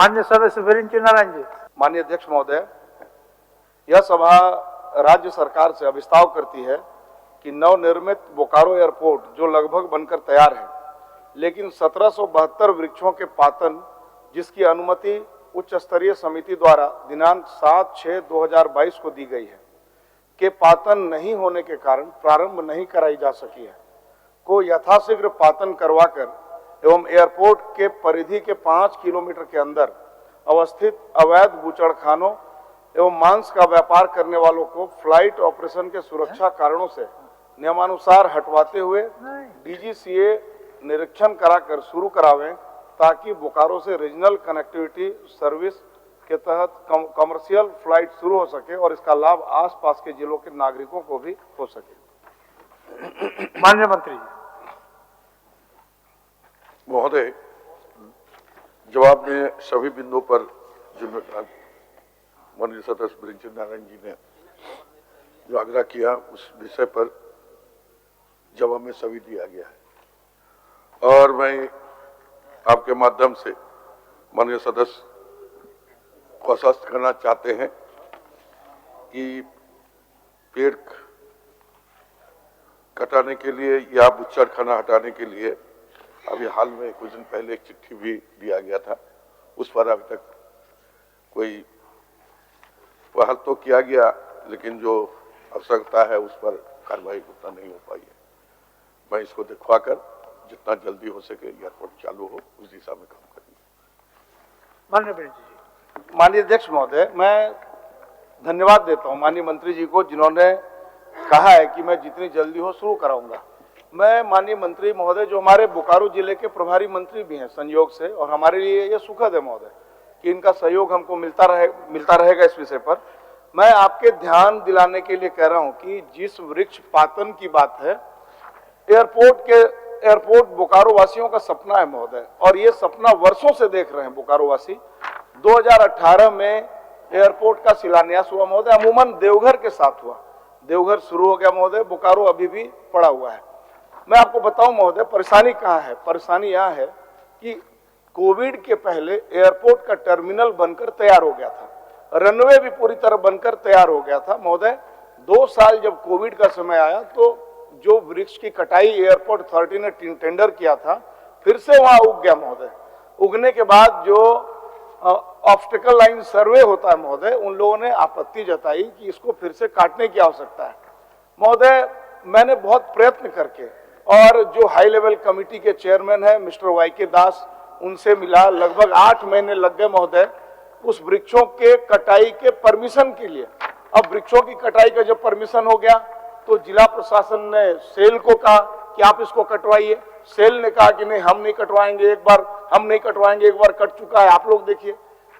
मान्य सदस्य वीरेंद्र नारायण जी। माननीय अध्यक्ष महोदय, यह सभा राज्य सरकार से अभिस्ताव करती है कि नवनिर्मित बोकारो एयरपोर्ट जो लगभग बनकर तैयार है, लेकिन 1772 वृक्षों के पातन जिसकी अनुमति उच्च स्तरीय समिति द्वारा दिनांक 7/6/2022 को दी गई है, के पातन नहीं होने के कारण प्रारंभ नहीं कराई जा सकी है, को यथाशीघ्र पातन करवाकर एवं एयरपोर्ट के परिधि के 5 किलोमीटर के अंदर अवस्थित अवैध बूचड़खानों एवं मांस का व्यापार करने वालों को फ्लाइट ऑपरेशन के सुरक्षा कारणों से नियमानुसार हटवाते हुए डीजीसीए निरीक्षण कराकर शुरू करावें, ताकि बोकारो से रीजनल कनेक्टिविटी सर्विस के तहत कमर्शियल फ्लाइट शुरू हो सके और इसका लाभ आसपास के जिलों के नागरिकों को भी हो सके। माननीय मंत्री जी। महोदय, जवाब में सभी बिंदुओं पर जिम्मेदार माननीय सदस्य वीरेंद्र नारायण जी ने जो आग्रह किया उस विषय पर जवाब में सभी दिया गया है। और मैं आपके माध्यम से माननीय सदस्य को आश्वस्त करना चाहते हैं कि पेड़ कटाने के लिए या बुच्चड़खाना हटाने के लिए अभी हाल में कुछ दिन पहले एक चिट्ठी भी दिया गया था, उस पर अभी तक कोई पहल तो किया गया, लेकिन जो आवश्यकता है उस पर कार्रवाई उतना नहीं हो पाई है। मैं इसको दिखवाकर जितना जल्दी हो सके एयरपोर्ट चालू हो उस दिशा में काम करेंगे। माननीय वीरेंद्र जी। माननीय अध्यक्ष महोदय, मैं धन्यवाद देता हूं माननीय मंत्री जी को, जिन्होंने कहा है कि मैं जितनी जल्दी हो शुरू कराऊंगा। मैं माननीय मंत्री महोदय, जो हमारे बोकारो जिले के प्रभारी मंत्री भी हैं संयोग से, और हमारे लिए ये सुखद है महोदय कि इनका सहयोग हमको मिलता रहेगा इस विषय पर। मैं आपके ध्यान दिलाने के लिए कह रहा हूं कि जिस वृक्ष पातन की बात है, एयरपोर्ट बोकारो वासियों का सपना है महोदय, और ये सपना वर्षों से देख रहे हैं बोकारो वासी। 2018 में एयरपोर्ट का शिलान्यास हुआ महोदय, अमूमन देवघर के साथ हुआ। देवघर शुरू हो गया महोदय, बोकारो अभी भी पड़ा हुआ है। मैं आपको बताऊं महोदय, परेशानी कहां है। परेशानी यह है कि कोविड के पहले एयरपोर्ट का टर्मिनल बनकर तैयार हो गया था, रनवे भी पूरी तरह बनकर तैयार हो गया था महोदय। 2 साल जब कोविड का समय आया तो जो वृक्ष की कटाई एयरपोर्ट अथॉरिटी ने टेंडर किया था, फिर से वहां उग गया महोदय। उगने के बाद जो ऑब्स्टेकल लाइन सर्वे होता है महोदय, उन लोगों ने आपत्ति जताई कि इसको फिर से काटने की आवश्यकता है महोदय। मैंने बहुत प्रयत्न करके, और जो हाई लेवल कमेटी के चेयरमैन है मिस्टर वाईके दास, उनसे मिला, लगभग 8 महीने लग गए महोदय उस वृक्षों के कटाई के परमिशन के लिए। अब वृक्षों की कटाई का जब परमिशन हो गया तो जिला प्रशासन ने सेल को कहा कि आप इसको कटवाइए। सेल ने कहा कि नहीं, हम नहीं कटवाएंगे, एक बार कट चुका है, आप लोग देखिए।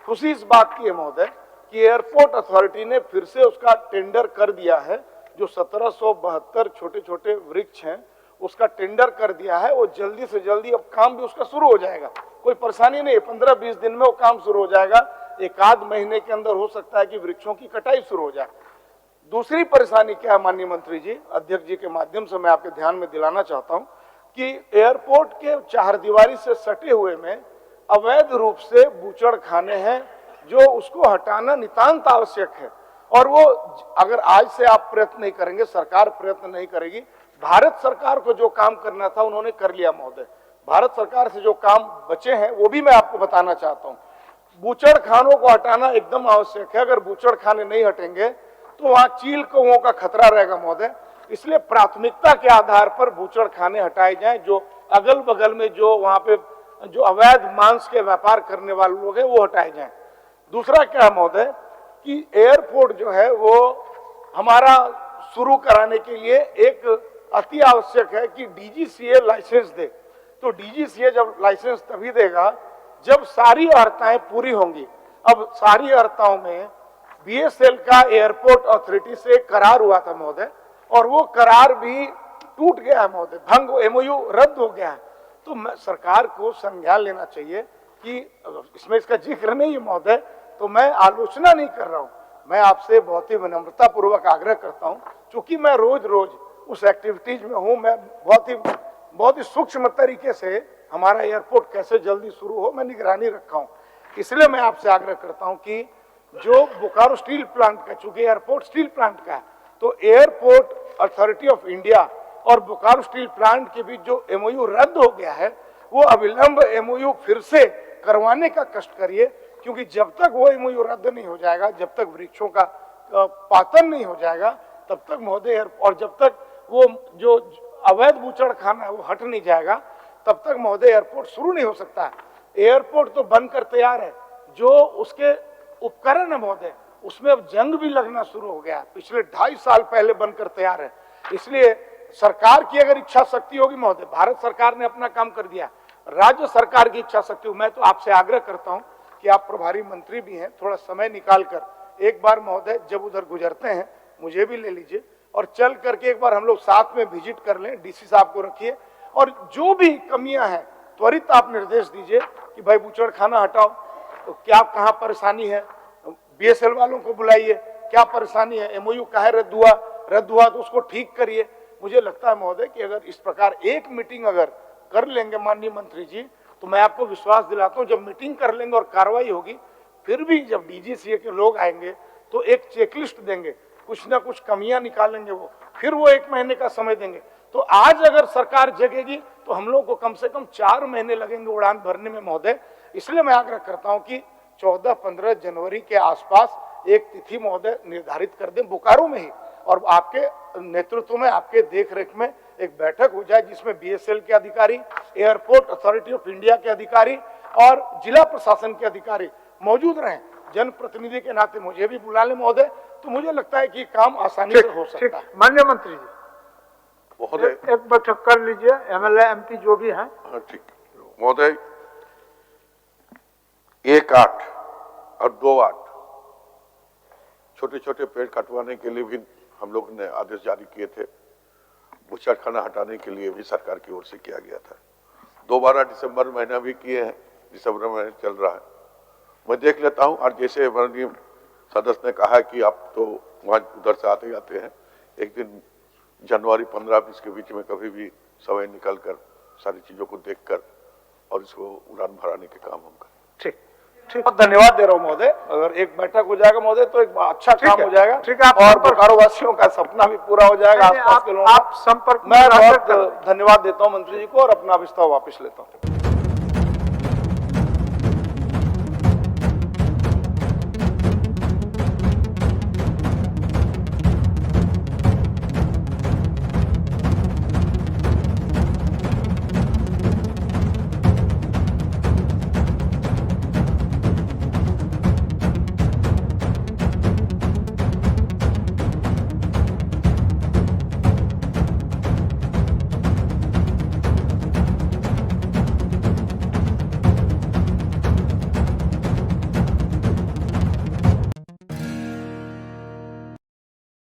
खुशी इस बात की है महोदय कि एयरपोर्ट अथॉरिटी ने फिर से उसका टेंडर कर दिया है। जो 1772 छोटे छोटे वृक्ष हैं उसका टेंडर कर दिया है। वो जल्दी से जल्दी अब काम भी उसका शुरू हो जाएगा, कोई परेशानी नहीं है। 15-20 दिन में वो काम शुरू हो जाएगा। 1 आध महीने के अंदर हो सकता है कि वृक्षों की कटाई शुरू हो जाए। दूसरी परेशानी क्या है माननीय मंत्री जी, अध्यक्ष जी के माध्यम से मैं आपके ध्यान में दिलाना चाहता हूं कि एयरपोर्ट के चारदीवारी से सटे हुए में अवैध रूप से बूचड़खाने हैं, जो उसको हटाना नितांत आवश्यक है। और वो अगर आज से आप प्रयत्न नहीं करेंगे, सरकार प्रयत्न नहीं करेगी, भारत सरकार को जो काम करना था उन्होंने कर लिया महोदय। भारत सरकार से जो काम बचे हैं वो भी मैं आपको बताना चाहता हूं। बूचड़खानों को हटाना एकदम आवश्यक है। अगर बूचड़खाने नहीं हटेंगे तो वहां चील कौओं का खतरा रहेगा महोदय। इसलिए प्राथमिकता के आधार पर बूचड़खाने हटाए जाएं, जो अगल बगल में जो वहां पे जो अवैध मांस के व्यापार करने वाले लोग हैं वो हटाए जाएं। दूसरा क्या है महोदय कि एयरपोर्ट जो है वो हमारा शुरू कराने के लिए एक अति आवश्यक है कि डीजीसीए लाइसेंस दे। तो डीजीसीए जब लाइसेंस तभी देगा जब सारी अर्हताएं पूरी होंगी। अब सारी अर्हताओं में बीएसएल का एयरपोर्ट अथॉरिटी से करार हुआ था महोदय, और वो करार भी टूट गया है महोदय, भंग, एमओयू रद्द हो गया है। तो सरकार को संज्ञान लेना चाहिए कि इसमें इसका जिक्र नहीं है महोदय, तो मैं आलोचना नहीं कर रहा हूं, मैं आपसे बहुत ही विनम्रता पूर्वक आग्रह करता हूं। चूंकि मैं रोज रोज उस एक्टिविटीज में हूं, मैं बहुत ही सूक्ष्म तरीके से हमारा एयरपोर्ट कैसे जल्दी शुरू हो मैं निगरानी रखा हूं। इसलिए मैं आपसे आग्रह करता हूं कि जो बोकारो स्टील प्लांट का, चूंकि एयरपोर्ट स्टील प्लांट का है, तो एयरपोर्ट अथॉरिटी ऑफ इंडिया और बोकारो स्टील प्लांट के बीच जो एमओयू रद्द हो गया है, वो अविलंब एमओयू फिर से करवाने का कष्ट करिए, क्योंकि जब तक वो एमओयू रद्द नहीं हो जाएगा, जब तक वृक्षों का पातन नहीं हो जाएगा, तब तक महोदय, और जब तक वो जो अवैध बूचड़खाना है वो हट नहीं जाएगा, तब तक महोदय एयरपोर्ट शुरू नहीं हो सकता है। एयरपोर्ट तो बनकर तैयार है, जो उसके उपकरण है महोदय, उसमें अब जंग भी लगना शुरू हो गया, पिछले 2.5 साल पहले बनकर तैयार है। इसलिए सरकार की अगर इच्छा शक्ति होगी महोदय, भारत सरकार ने अपना काम कर दिया, राज्य सरकार की इच्छा शक्ति हो, मैं तो आपसे आग्रह करता हूं कि आप प्रभारी मंत्री भी हैं, थोड़ा समय निकालकर एक बार महोदय जब उधर गुजरते हैं मुझे भी ले लीजिए, और चल करके एक बार हम लोग साथ में विजिट कर लें, डीसी साहब को रखिए, और जो भी कमियां हैं त्वरित आप निर्देश दीजिए कि भाई बूचड़खाना हटाओ, तो क्या कहाँ परेशानी है, बीएसएल वालों को बुलाइए, क्या परेशानी है, एमओयू काहे रद्द हुआ तो उसको ठीक करिए। मुझे लगता है महोदय कि अगर इस प्रकार एक मीटिंग अगर कर लेंगे माननीय मंत्री जी, तो मैं आपको विश्वास दिलाता हूं, जब मीटिंग कर लेंगे और कार्रवाई होगी, फिर भी जब डीजीसीए के लोग आएंगे तो एक चेकलिस्ट देंगे, कुछ ना कुछ कमियां निकालेंगे, वो फिर वो 1 महीने का समय देंगे। तो आज अगर सरकार जगेगी तो हम लोग को कम से कम 4 महीने लगेंगे उड़ान भरने में महोदय। इसलिए मैं आग्रह करता हूं कि 14-15 जनवरी के आसपास एक तिथि महोदय निर्धारित कर दें बोकारो में ही, और आपके नेतृत्व में, आपके देखरेख में एक बैठक हो जाए जिसमें बीएसएल के अधिकारी, एयरपोर्ट अथॉरिटी ऑफ इंडिया के अधिकारी और जिला प्रशासन के अधिकारी मौजूद रहें। जनप्रतिनिधि के नाते मुझे भी बुला ले महोदय, तो मुझे लगता है कि काम आसानी से हो सकता है। माननीय मंत्री जी, महोदय एक बैठक कर लीजिए, एमएलए एमपी जो भी हैं। हाँ ठीक महोदय, 1-8 और 2-8 छोटे छोटे पेड़ कटवाने के लिए भी हम लोग ने आदेश जारी किए थे, बूचड़खाना हटाने के लिए भी सरकार की ओर से किया गया था। 12 दिसंबर महीना भी किए हैं, दिसंबर महीना चल रहा है, मैं देख लेता हूं। और जैसे माननीय सदस्य ने कहा कि आप तो वहां उधर से आते जाते हैं, एक दिन जनवरी 15-20 के बीच में कभी भी समय निकल कर सारी चीजों को देखकर और इसको उड़ान भराने के काम हम करें। ठीक ठीक, बहुत धन्यवाद दे रहा हूं महोदय। अगर एक बैठक हो जाएगा महोदय तो एक अच्छा काम हो जाएगा, ठीक है, और बोकारो वासियों का सपना भी पूरा हो जाएगा, आसपास के लोगों का। आप संपर्क मैं बहुत धन्यवाद देता हूं मंत्री जी को और अपना प्रस्ताव वापस लेता हूं।